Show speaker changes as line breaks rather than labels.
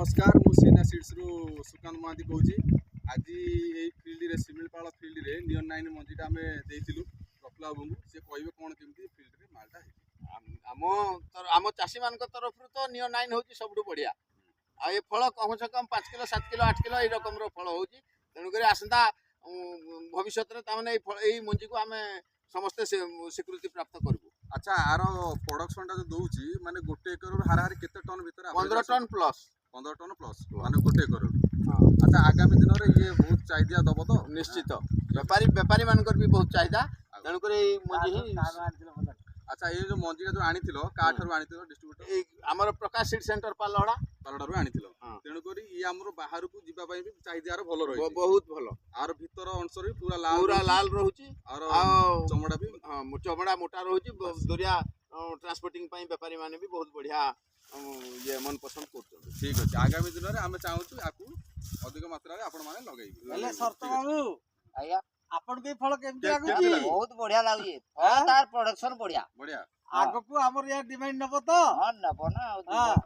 नमस्कार मु सीना सीड्स रु सुकांत महांती कहूँ आज ये फिल्ड रे सिमिलपाल फिल्ड रे नियन 9 मंजीटा आम देलु प्रफुल्ल बाबू सी कहे कौन केमती फिल्ड रे मालटा
आम चाषी मान तरफ तो नियो 9 हूँ सब बढ़िया आ ये फल कम से कम 5 किलो 7 किलो 8 किलो ये रकम फल हो तेणुक आसंता भविष्य में मंजी को आम समस्ते स्वीकृति प्राप्त करूँ।
अच्छा आर प्रोडक्शन टा जो दौची माने गोटे एकर हाराहारी केते टन भीतर
15 टन प्लस
15 टन प्लस माने गोटे एकर। अच्छा आगामी दिन में ये बहुत चाहिदा दब तो
निश्चित बेपारी मानकर भी बहुत चाहिदा तेणुक मंजी ही।
अच्छा ये जो मंजी जो आनी काठार आनी डिस्ट्रीब्यूटर
आमर प्रकाश सीड सेंटर पालहड़ा
पालडारू आनी तेणुक ये आमर बाहर को जीवाई भी चाहिदार भल रही
बहुत भल
आर भीतर अंश पूरा
लाल रोचे
चमड़ा भी
चमड़ा मोटा रोचे दुरिया ट्रांसपोर्टिंग बेपारी माने भी बहुत बढ़िया ये मन पसंद कर।
ठीक अच्छे आगामी दिन में आम चाहूँ आपको अधिक मात्रा आपण मैंने लगे
शर्त बाबू
आया
आपन के फल केमती
केमती
लाଗୁଛି
लागे?
बहुत बढ़िया लागे फल तार प्रोडक्शन बढ़िया
बढ़िया
आगकू हमर या डिमांड नबो तो
हां नबो ना
हां